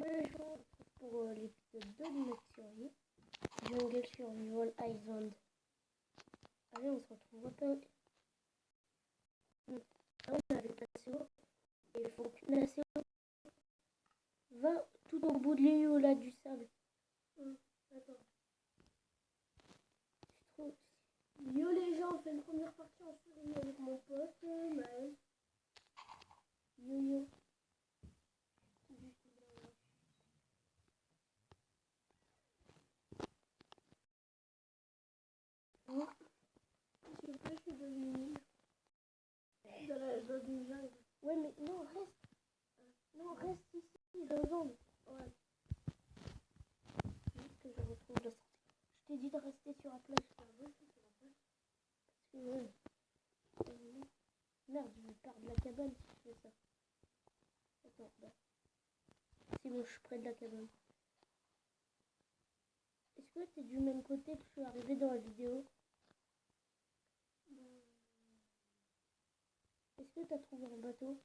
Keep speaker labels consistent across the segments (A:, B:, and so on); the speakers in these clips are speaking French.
A: Ouais, je pense pour l'épisode 2 de notre série, Jungle Survival Island. Allez, on se retrouve après. Là, on avait l'ACO. Et il faut que l'ACO va tout au bout de l'île au lac du sable. Attends. Je trouve... Yo les gens, on fait une première partie en survie avec mon pote, Maël. Yo yo. Oh. Je sais pas, je suis dans une île. Dans une jungle. Ouais, mais non, reste. Non, reste ici, rejoindre. Ouais. Juste que je retrouve la sortie. Je t'ai dit de rester sur la plage. Ah ouais, c'est sur la plage. Parce que merde, je vais perdre la cabane si je fais ça. Attends, là. C'est bon, je suis près de la cabane. Est-ce que t'es du même côté que je suis arrivé dans la vidéo? Est-ce que t'as trouvé un bateau?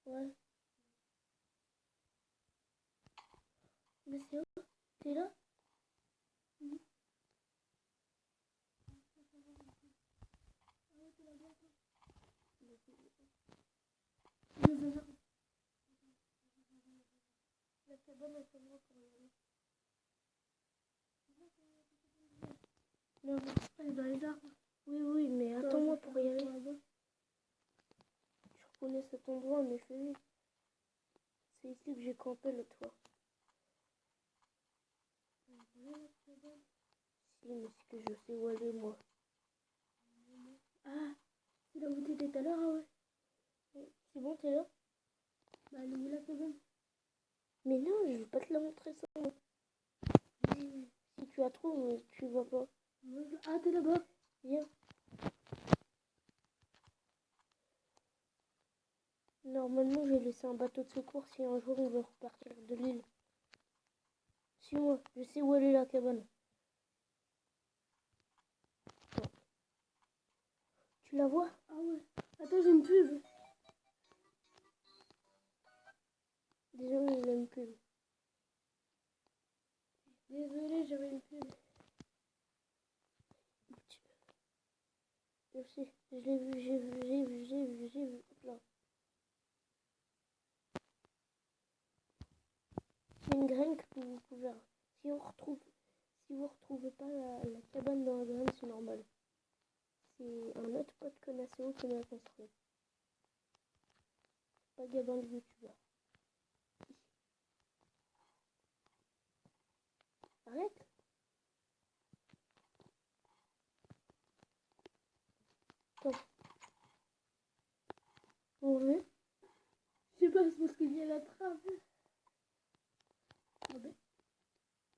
A: Ouais. Mais c'est où? T'es là? Mmh. La cabane est pour moi pour y aller. Non, elle est dans les arbres. Oui, oui, mais attends-moi pour y aller. Je reconnais cet endroit, mais fais vite. C'est ici que j'ai campé l'autre fois. Si, mais c'est que je sais où aller, moi. Ah, c'est là où t'étais tout à l'heure, ah ouais. C'est bon, t'es là? Bah, elle est où la cabane? Mais non, je vais pas te la montrer ça. Si tu la trouves, mais tu vois pas. Ah, t'es là-bas. Viens. Normalement, j'ai laissé un bateau de secours si un jour on veut repartir de l'île. Suis-moi, je sais où elle est la cabane. Bon. Tu la vois? Ah ouais. Attends, j'ai une pub. Désolé, il a une pub. Désolé, j'avais une pub. Je sais, je l'ai vu, j'ai vu. Hop là. C'est une graine que vous pouvez... Si vous retrouvez pas la cabane dans la graine, c'est normal. C'est un autre pote que Nacéo qui m'a construit. Pas Gabin le youtubeur. Arrête. Attends. On veut. Je sais pas, c'est parce qu'il y a la trappe. Ah ben.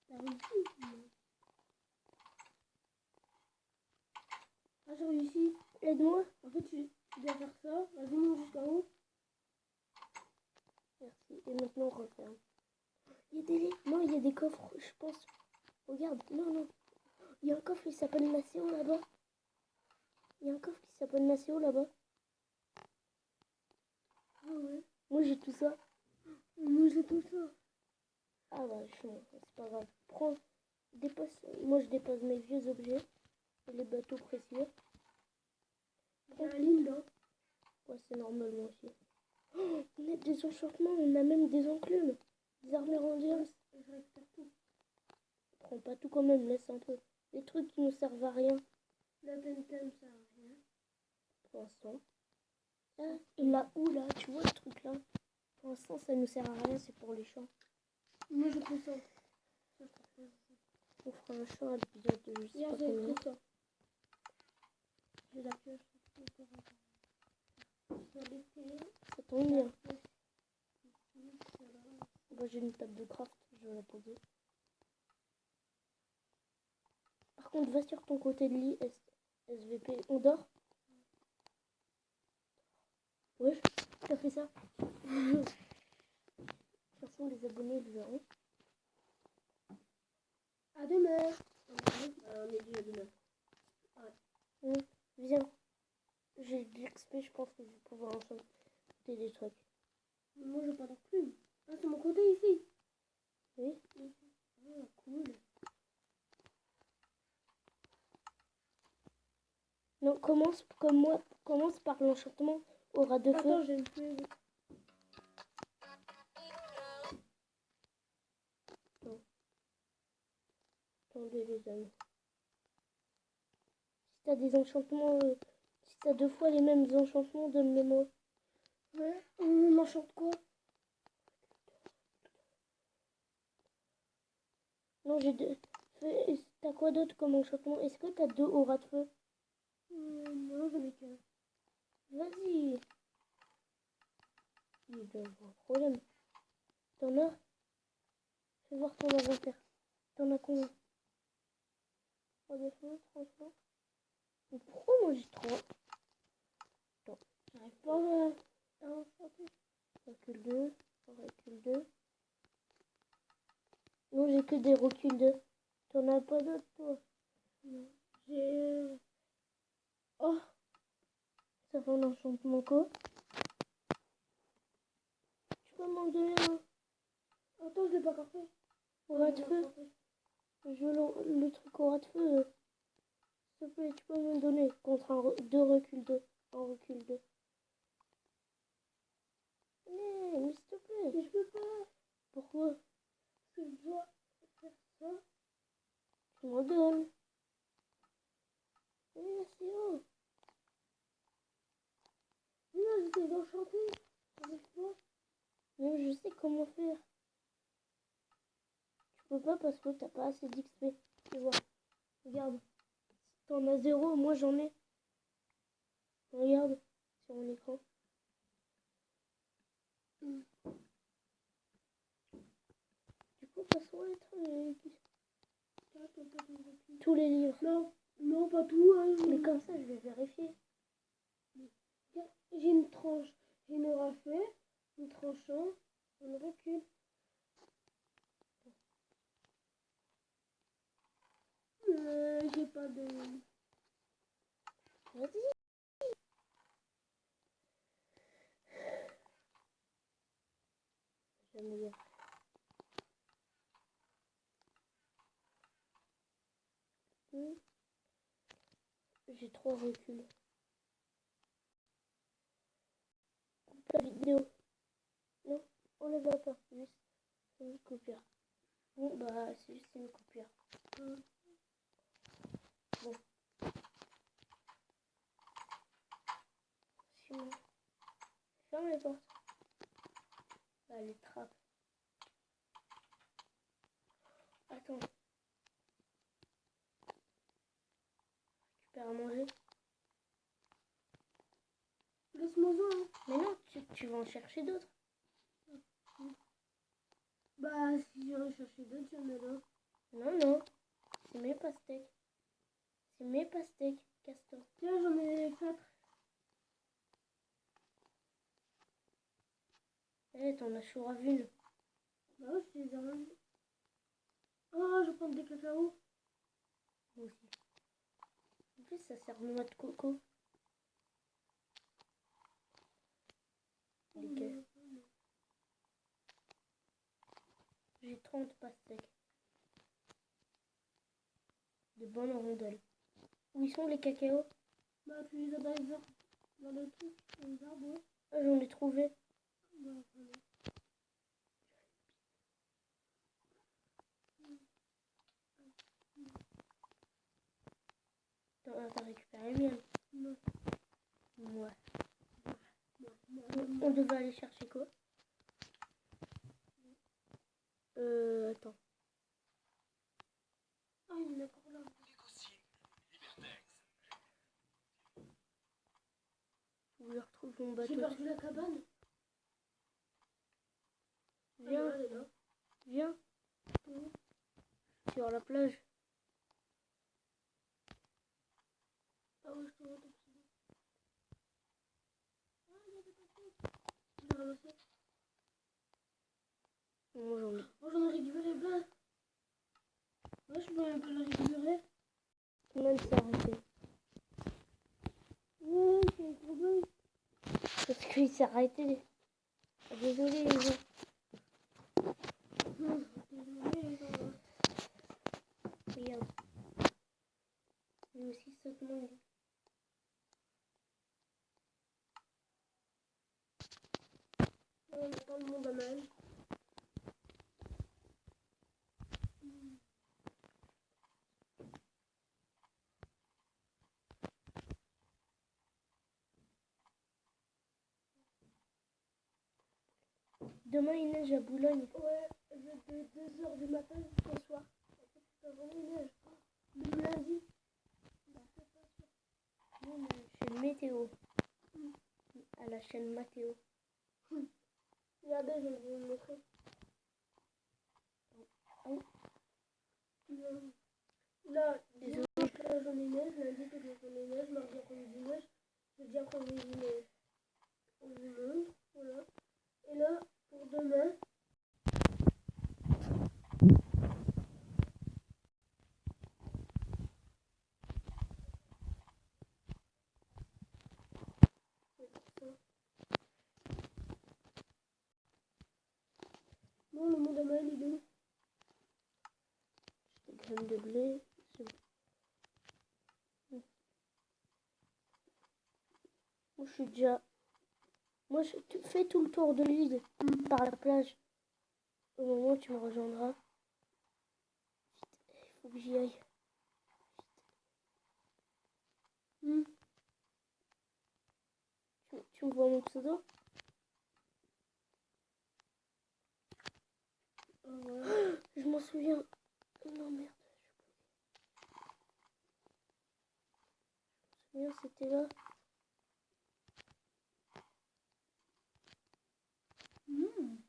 A: T'as réussi. Ah, j'ai réussi. Aide-moi. En fait, tu dois faire ça. Vas-y, monte jusqu'en haut. Merci. Et maintenant, on referme. Il y a des... Non, il y a des coffres, je pense. Regarde. Non. Il y a un coffre qui s'appelle Nacéo là-bas. là-bas. Ah ouais. Moi, j'ai tout ça. Moi, j'ai tout ça. Ah bah, c'est pas grave. Prends, dépose. Moi, je dépose mes vieux objets. Les bateaux précieux. Prends la ligne là. Ouais, c'est normal, moi aussi. Oh, on a des enchantements, on a même des enclumes. Des armures indiennes. Je récupère tout. Prends pas tout quand même, laisse un peu. Des trucs qui ne servent à rien. La Tentem, ça sert à rien. Pour l'instant. Ah, il l'a où là? Tu vois le truc là? Pour l'instant, ça ne sert à rien, c'est pour les champs. Moi, je prends ça. On fera un champ à l'épisode de je sais pas combien. Ça. J'ai la pioche. Ça tombe bien. Bah, j'ai une table de craft, je vais la poser. Par contre, va sur ton côté de lit, SVP. On dort? Ouais, tu as fait ça. De toute façon, les abonnés le verront. À demain. On est dit à demain. Ouais. Viens. J'ai de l'XP, je pense que je vais pouvoir enchanter des trucs. Moi, j'ai pas de plume. Ah Non, commence comme moi. Commence par l'enchantement aura de feu.
B: Attends, j'ai une feuille.
A: Attendez les amis. Si t'as des enchantements, si t'as 2 fois les mêmes enchantements, donne-les-moi.
B: Ouais, on enchante quoi?
A: Non, j'ai 2. T'as quoi d'autre comme enchantement? Est-ce que t'as 2 auras de feu?
B: Non, j'en ai qu'un.
A: Vas-y. Il doit y avoir un problème. T'en as? Fais voir ton inventaire. T'en as combien? 3 de feu, 3 de feu. Mais pourquoi moi j'ai 3? Attends,
B: J'arrive pas à enchanter.
A: recule 2, recule 2. Non, j'ai que des reculs 2. T'en as pas d'autres, toi?
B: Non. J'ai... Oh,
A: Ça fait un enchantement quoi? Tu peux m'en donner un?
B: attends, je l'ai pas encore fait.
A: Aura de feu? Je veux le truc aura de feu. S'il te plaît, tu peux me donner contre 2 recul 2. Un recul 2. Mais s'il te plaît.
B: Mais je peux pas.
A: Pourquoi?
B: Parce que je dois faire ça.
A: Tu m'en donnes. Mais c'est haut.
B: Non, j'essaie d'enchanter. J'arrive pas.
A: Non, je sais comment faire. Tu peux pas parce que t'as pas assez d'XP. Tu vois. Regarde. T'en as 0, moi j'en ai. Regarde sur mon écran. Du coup, passons les trucs. Tous les livres.
B: Non, non, pas tout. Hein.
A: Mais comme ça, je vais vérifier.
B: J'ai une tranche. J'ai une aura fait, une tranchant, un recul. J'ai pas de...
A: Vas-y. J'aime bien. J'ai 3 reculs. Coupe la vidéo. Non, on ne va pas. Juste une coupure. Bon, bah, c'est juste une coupure. Bon. Sinon, ferme les portes. Ah, les trappes. Attends. Récupère à manger.
B: Laisse-moi ça. Hein.
A: Mais non, tu vas en chercher d'autres.
B: Bah, si j'en ai cherché d'autres, j'en ai là.
A: Non, non. C'est mes pastèques. C'est mes pastèques, Castor.
B: Tiens, j'en ai 4.
A: Eh, t'en as chaud à vue.
B: Bah ouais, je les ai ramenés. Oh, je vais prendre des cacao.
A: Moi aussi. En plus, ça sert de noix de coco. J'ai 30 pastèques. De bonnes rondelles. Où ils sont les cacao?
B: Bah, tu les as dans les arbres. Dans le truc, dans les arbres, ouais.
A: Ah, j'en ai trouvé.
B: Bah, voilà.
A: T'as récupéré bien.
B: Non.
A: Ouais. On devait aller chercher quoi? Attends.
B: Ah, il y en a encore là.
A: Où je retrouve mon bateau.
B: J'ai perdu la cabane.
A: Viens,
B: Ah, elle est là.
A: viens. Sur la plage.
B: Ah ouais, je te vois. Ah, il y a des patates. Je l'ai ramassé.
A: Moi j'en ai.
B: Oh, j'en ai récupéré plein. Ouais, je peux même pas la récupérer.
A: Combien de s'est arrêté?
B: Ouais, c'est un problème.
A: Parce qu'il s'est arrêté. Ah, désolé les gens.
B: Désolée, ça va.
A: Regarde. Lui aussi ça te manque.
B: on attend le monde à Maël.
A: Demain, il neige à Boulogne.
B: Ouais, de 2h du matin jusqu'au soir. Après, toute la journée, il neige. Même lundi. Bah, c'est pas sûr.
A: Non, mais chez le météo. À la chaîne Mathéo.
B: Regardez, je vais vous montrer.
A: Oh.
B: Là,
A: Désolé.
B: dimanche, toute la journée neige, lundi, toute la journée neige, mardi après-midi neige, jeudi après-midi neige. On vous montre, voilà. Et là, pour demain, c'est ça. Bon, le monde à Maël, il est où?
A: Des graines de blé. Moi, je suis déjà... Moi, je fais tout le tour de l'île par la plage. Au moment où tu me rejoindras. Il faut que j'y aille. Tu me vois mon pseudo?
B: Ouais.
A: Je m'en souviens. Non, merde. Je me souviens, c'était là. Nous,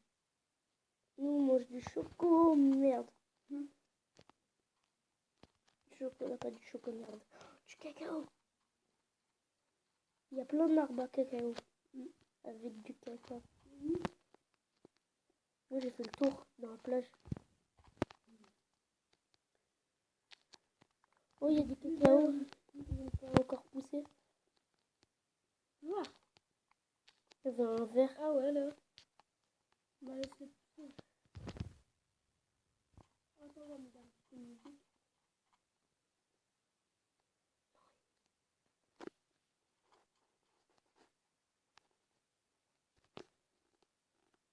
A: on mange du choco. Merde. Du chocolat, pas du chocolat, merde. Du cacao. Il y a plein d'arbres à cacao. Avec du cacao. Moi, j'ai fait le tour dans la plage. Oh, il y a du cacao. Ils n'ont pas encore poussé.
B: Voir.
A: Il y avait un verre.
B: Ah ouais, là. Bah, c'est ça. Attends, on va mettre un petit peu de musique.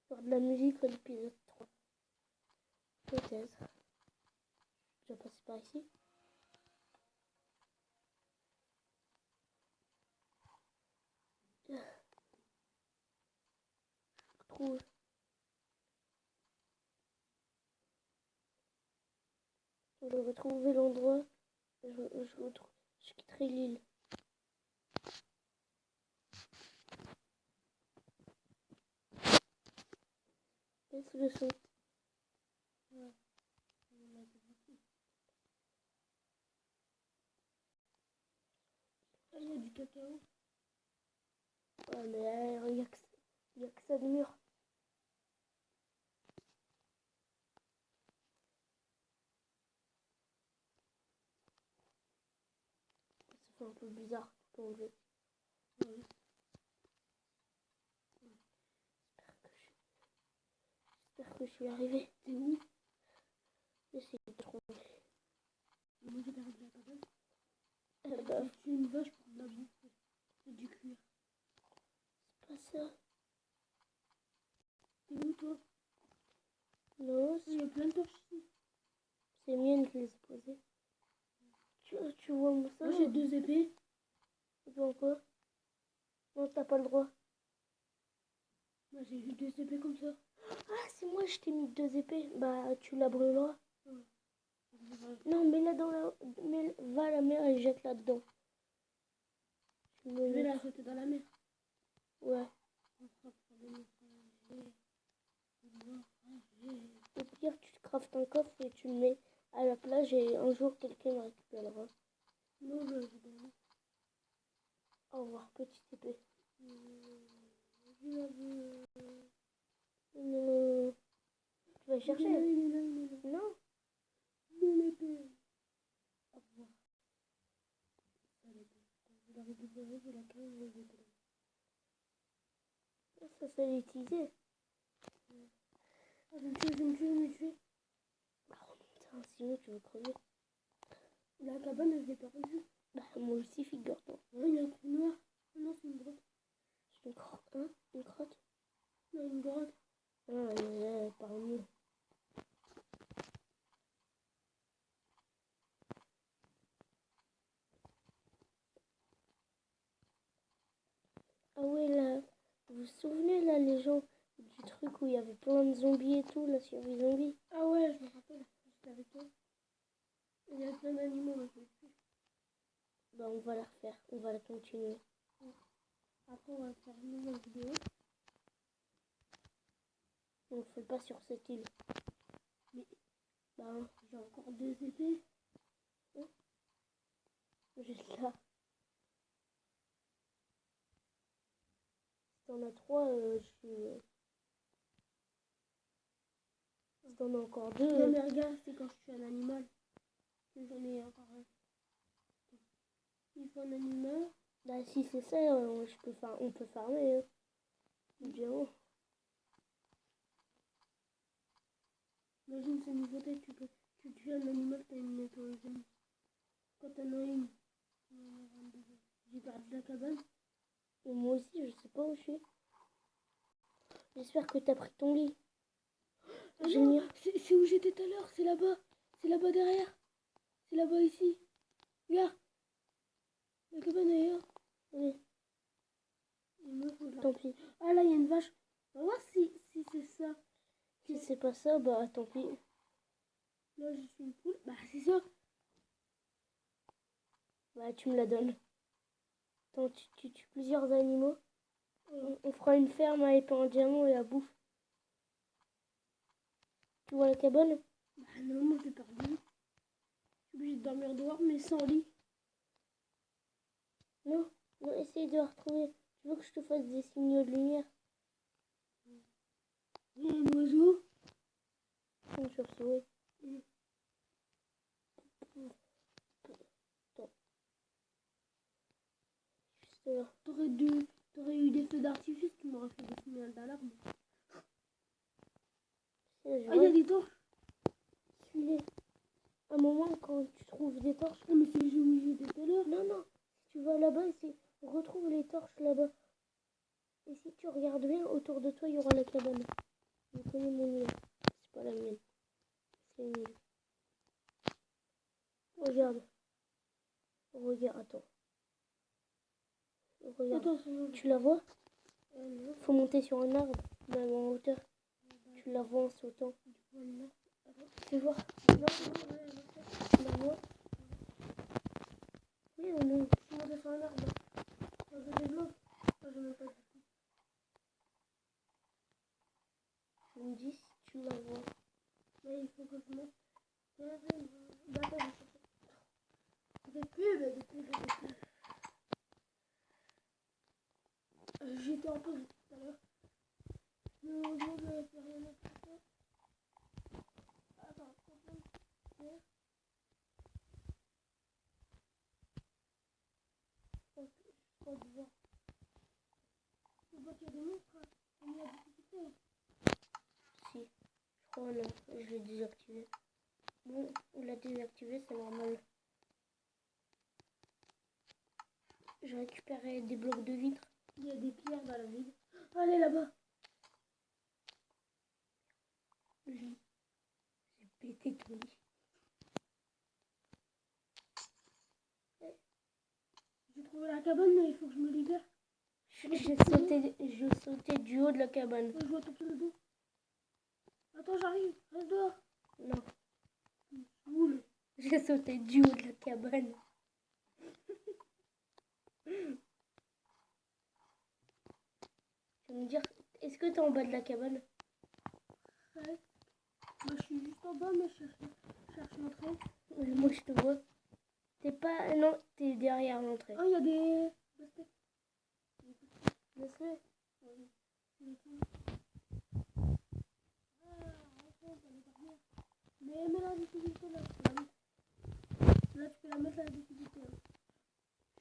A: Faire de la musique à l'épisode 3. Peut-être. Je vais passer par ici. Je trouve. Je vais retrouver l'endroit. Je quitterai l'île. Laisse le son.
B: Ouais. Ah, il y a du cacao.
A: Ouais, mais il n'y a que ça de mur. Ça fait un peu bizarre pour enlever.
B: Ouais.
A: J'espère que je suis arrivée.
B: T'es où?
A: J'essaie de trouver.
B: Moi, j'ai perdu la cabane.
A: Bah,
B: J'ai tué une vache pour de la bouffe. C'est du cuir.
A: c'est pas ça.
B: T'es où, toi?
A: Non,
B: Il y a plein de torches ici.
A: c'est mienne, je les ai posées. Tu vois mon ça?
B: Moi, j'ai 2 épées.
A: Tu vois quoi? Non, t'as pas le droit.
B: Moi, j'ai eu 2 épées comme ça.
A: Ah, c'est moi, je t'ai mis 2 épées. Bah, tu la brûleras.
B: Ouais.
A: Non, mets-la dans la... Va à la mer et jette-la dedans. Je
B: Je
A: me
B: vais la
A: montre.
B: jeter dans la mer.
A: Ouais.
B: On fera pour les naufragés.
A: Au pire, tu te craftes un coffre et tu le mets à la plage et un jour, quelqu'un le récupérera.
B: Non, je vais dans l'eau.
A: Au revoir, petite épée.
B: Je la veux.
A: Non. Tu vas chercher?
B: Il est là, il est là.
A: Non.
B: Mon épée. Au revoir. Ça l'épée. Je la récupérer, je la cache, je vais jeter là.
A: Ça, c'est l'utiliser.
B: Ah, je vais me tuer, je vais me tuer, je vais me tuer.
A: Bah, putain, sinon tu vas crever.
B: La cabane, je l'ai perdue.
A: Bah, moi aussi, figure-toi.
B: Ouais, il y a un trou noir. Ah non, c'est une grotte.
A: Je une crotte, hein? Une crotte.
B: Dans une grotte.
A: Ah, là, parmi nous. Ah ouais, là, vous vous souvenez, là, les gens du truc où il y avait plein de zombies et tout, la survie zombie?
B: Ah ouais, je me rappelle. J'étais avec toi. Il y avait plein d'animaux, moi, je me suis.
A: Bah, on va la refaire, on va la continuer.
B: Après, on va faire une nouvelle vidéo.
A: On ne fait pas sur cette île.
B: Mais
A: Bah,
B: j'ai encore 2 épées.
A: juste là. Si t'en as 3, si t'en as encore 2,
B: Non, mais regarde, c'est quand je suis un animal. Que j'en ai encore un. Il faut un animal.
A: bah, si c'est ça, on peut farmer. Hein. Bien.
B: Imagine, c'est nouveauté, tu tues un animal, t'as une étoile. Quand t'en as une, j'ai perdu la cabane.
A: Et moi aussi, je sais pas où je suis. J'espère que t'as pris ton lit.
B: Ah
A: Génial.
B: non, c'est où j'étais tout à l'heure, c'est là-bas. C'est là-bas derrière. C'est là-bas ici. Regarde. La cabane est ailleurs.
A: Oui,
B: Il me faut là.
A: tant pis.
B: Ah là, il y a une vache. On va voir si c'est ça.
A: Si c'est pas ça, bah tant pis.
B: Là, je suis une poule. Bah, c'est ça.
A: Bah tu me la donnes. Attends, tu tues plusieurs animaux.
B: Oh.
A: On fera une ferme à épée en diamant et à bouffe. Tu vois la cabane?
B: Bah non, moi, je l'ai perdu. Je suis obligée de dormir dehors, mais sans lit.
A: Non, non, essaye de la retrouver. Tu veux que je te fasse des signaux de lumière?
B: Il y a un oiseau.
A: Une chauve-souris.
B: Mm.
A: Attends. Juste là.
B: T'aurais eu des feux d'artifice, tu m'aurais fait des signaux d'alarme.
A: C'est
B: Ah, il y a des torches.
A: celui-là. Un moment, quand tu trouves des torches.
B: Ah, mais c'est le jeu où j'étais tout à l'heure.
A: Non, non. Si tu vas là-bas, retrouve les torches là-bas. Et si tu regardes bien, autour de toi, il y aura la cabane. Je connais mon île. C'est pas la mienne. C'est une île. Regarde. Regarde, attends. Regarde.
B: Attends, c'est
A: Tu la vois?
B: non.
A: Faut monter sur un arbre, même en hauteur. Tu la vois en sautant. Tu vois?
B: Non,
A: Tu la vois? Oui ou non?
B: je suis montée sur un arbre. Je veux des blocs. Ah, je veux pas du tout.
A: Tu me dis si tu la vois.
B: Mais il faut que je monte. D'accord, des pubs, des pubs, des pubs. J'étais en pause tout à l'heure. Mais heureusement, je n'avais plus rien à faire. Attends, je crois devoir. Je vois qu'il y a des monstres. Il y a des difficultés.
A: Si. Je crois non. Je l'ai désactivé. Bon, on l'a désactivé, c'est normal. J'ai récupéré des blocs de vitre.
B: Il y a des pierres dans la ville. Allez là-bas.
A: Lit. J'ai pété ton lit.
B: J'ai trouvé la cabane, mais il faut que je me libère.
A: Je sautais du haut de la cabane.
B: Je vois tout le dos. Attends, j'arrive. Reste dehors.
A: Non,
B: Boule.
A: j'ai sauté du haut de la cabane. Tu vas me dire, est-ce que t'es en bas de la cabane?
B: Ouais. Moi, je suis juste en bas, mais je cherche l'entrée.
A: Moi, je te vois. T'es pas... Non, t'es derrière l'entrée.
B: Oh, il y a des...
A: Laisse-le.
B: Mais mets la difficulté là. Là, tu peux la mettre la difficulté. Hein.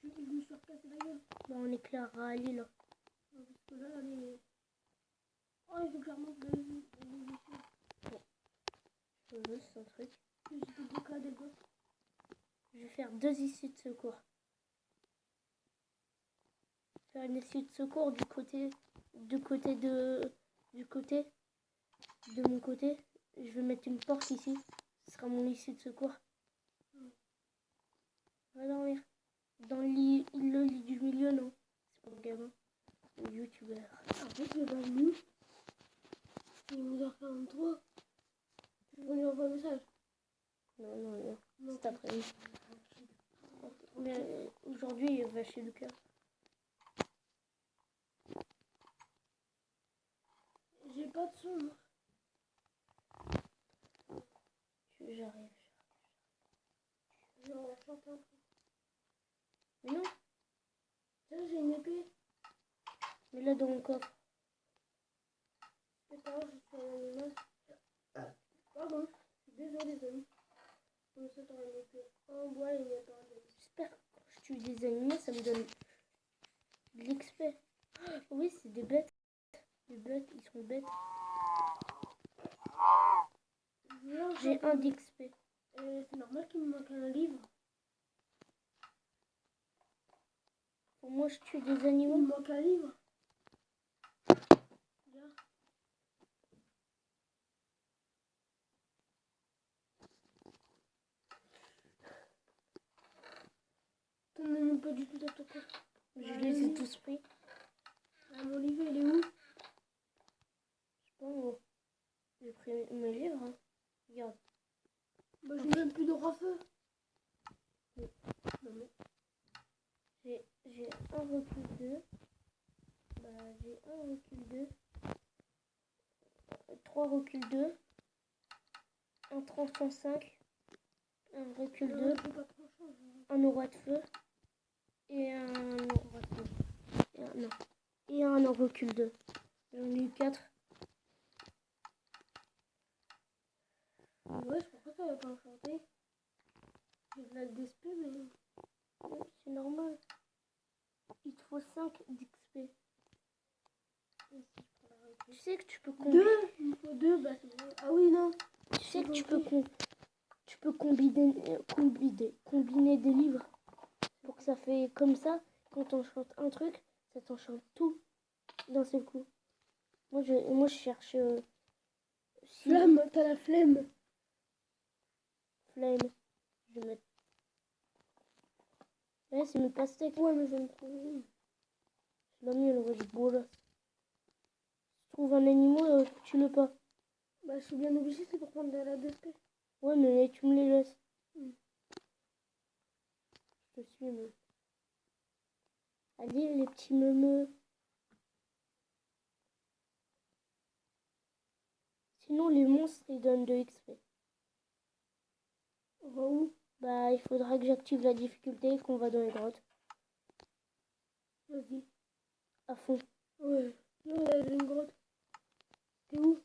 B: Je me suis recassé la gueule.
A: Bah, on éclairera à l'île.
B: Parce que là, elle est... Oh, il faut que je remonte le jeu.
A: C'est un truc.
B: J'étais bloqué à des gosses.
A: Je vais faire 2 issues de secours. Faire une issue de secours du côté de du côté, de mon côté, je vais mettre une porte ici. Ce sera mon issue de secours. Va dormir. Dans le lit du milieu, non. C'est pour le gamin. Le youtubeur.
B: En fait, j'ai pas venu. Il est 11h43. Tu veux lui envoyer un message?
A: Non.
B: Non.
A: Cet après-midi. Mais aujourd'hui, il va chez Lucas.
B: J'ai pas de son. Moi.
A: J'arrive.
B: Je vais en chanter un peu.
A: Mais non,
B: Tiens, j'ai une épée.
A: mais là dans mon coffre.
B: C'est pas grave, je suis un animal. Pardon, je suis désolée, les amis. Comme ça, t'auras une épée en bois et il n'y a pas de...
A: J'espère que quand je tue des animaux, ça me donne de l'XP. Oui, c'est des bêtes. Les bêtes, ils sont bêtes. J'ai un d'XP.
B: C'est normal qu'il me manque un livre.
A: Pour moi, je tue des
B: Il
A: animaux.
B: me manque un livre. Viens. T'en as même pas du tout à ton coffre.
A: Je les ai tous pris.
B: Ah, mon livre, il est où?
A: Je sais pas où. J'ai pris mes livres. Hein. Regarde.
B: Bah, j'ai même plus de feu.
A: Non, mais j'ai un recul 2. Bah, j'ai un recul 2. 3 recul 2. Un tranchant 5. Un recul 2. Un aura de feu. Et un aura de feu. Et un recul 2. J'en ai eu 4.
B: Ouais, je crois que ça va pas enchanter. J'ai de la DSP, mais...
A: C'est normal. Il te faut 5 d'XP. Tu sais que tu peux combiner.
B: Il me faut 2, bah c'est bon. Ah oui, non.
A: Tu sais que tu peux combiner des livres pour que ça fait comme ça. Quand on chante un truc, ça t'enchante tout d'un seul coup. Moi je cherche
B: Flamme, t'as la flemme.
A: flemme. Je vais mettre. Ouais, c'est mes pastèques.
B: Ouais, mais j'aime trop.
A: C'est la mienne, ouais, je bourre. Si tu trouves un animal, tue-le pas.
B: Bah, je suis bien obligée, c'est pour prendre de la DSP.
A: Ouais, mais tu me les laisses. Je te suis, mais. Allez, les petits meumeux. Sinon, les monstres, ils donnent de XP.
B: On va où?
A: Bah, il faudra que j'active la difficulté et qu'on va dans les grottes.
B: Vas-y.
A: À fond.
B: Ouais. Non, j'ai une grotte. T'es où?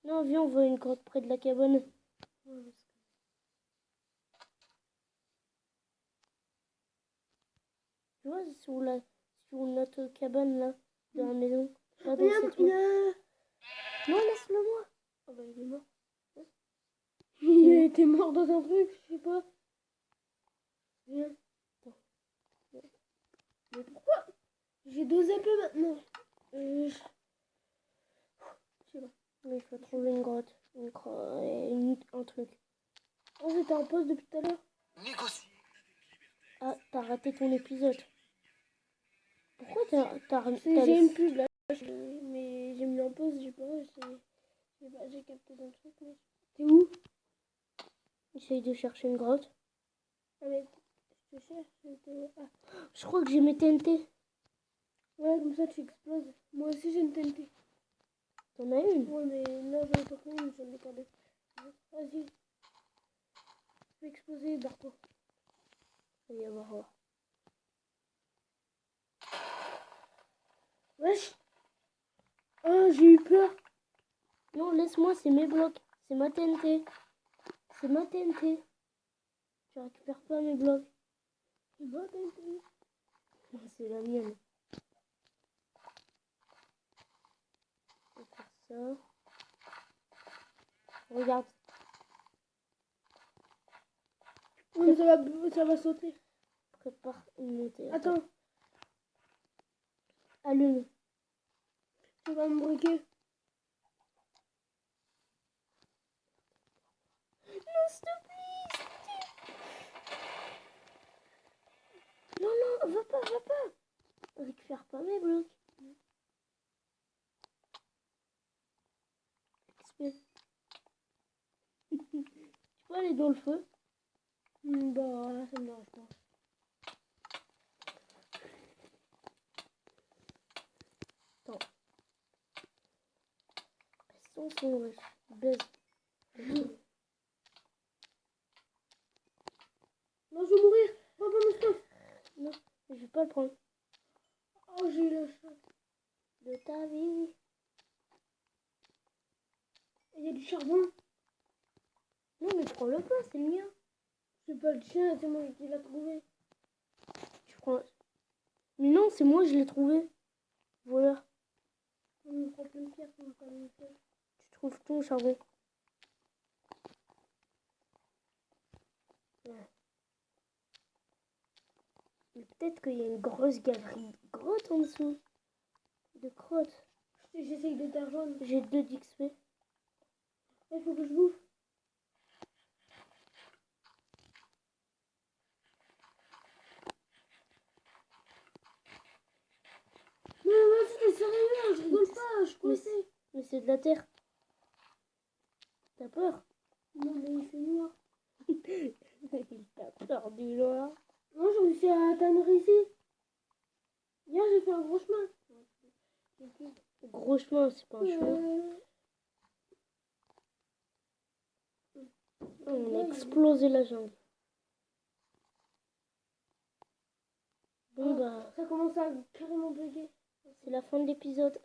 A: Non, viens, on va à une grotte près de la cabane.
B: Ouais,
A: Tu vois, sur notre cabane, là, dans la maison. Là, dans
B: Viens,
A: cette
B: il y
A: rue.
B: a...
A: Non, laisse-le moi.
B: Oh bah, il est mort. Il était mort dans un truc, je sais pas. Viens.
A: Attends.
B: Mais pourquoi? J'ai 2 épées maintenant. Je sais pas.
A: Mais il faut trouver une grotte. Un truc.
B: Oh, j'étais en pause depuis tout à l'heure.
A: Ah, t'as raté ton épisode. Pourquoi
B: J'ai une pub là. Mais j'ai mis en pause, j'ai pas. J'ai capté dans le truc. Mais... T'es où?
A: Essaye de chercher une grotte.
B: Ah, mais je te cherche. Ah.
A: Je crois que j'ai mes TNT.
B: Ouais, comme ça tu exploses. Moi aussi j'ai une TNT.
A: T'en as une?
B: Ouais, mais là j'en ai pas pris une, j'en ai pas deux. Vas-y. Fais exploser, barre-toi.
A: Il va y avoir.
B: Wesh. Ah, j'ai eu peur.
A: Non, laisse-moi, c'est mes blocs. C'est ma TNT. C'est ma TNT. Tu récupères pas mes blocs.
B: C'est ma TNT.
A: Non, c'est la mienne. On va faire ça. Regarde.
B: Oui, mais ça va sauter.
A: Prépare une montée.
B: Attends,
A: Allume.
B: tu vas me briquer.
A: pas mes blocs. XP. Tu peux aller dans le feu?
B: Bah, là, ça me dérange pas.
A: Attends. Son, wesh. Baise.
B: Non, je vais mourir. Papa, me stop.
A: Non, je vais pas le prendre.
B: Oh, j'ai eu la chance.
A: De ta vie.
B: Il y a du charbon.
A: Non, mais prends-le pas, c'est le mien.
B: C'est pas le chien, c'est moi qui l'ai trouvé.
A: Tu prends. Mais non, c'est moi, je l'ai trouvé. Voilà.
B: On me prend plein de pierres, on me prend plein de pierres.
A: Tu trouves ton charbon. Ouais. Mais peut-être qu'il y a une grosse galerie de grottes en dessous. De crottes.
B: J'essaye de te rejoindre.
A: J'ai 2 d'XP.
B: Il faut que je bouffe. Mais vas-y, t'es sérieux, je rigole pas, je suis coincée.
A: Mais c'est de la terre. T'as peur?
B: Non, mais il fait noir.
A: T'as peur du noir.
B: Moi, j'ai réussi à atteindre ici. Hier, j'ai fait un gros chemin.
A: Gros chemin, c'est pas un chemin. On a explosé la jungle. Bon bah,
B: Ça commence à carrément bugger.
A: c'est la fin de l'épisode.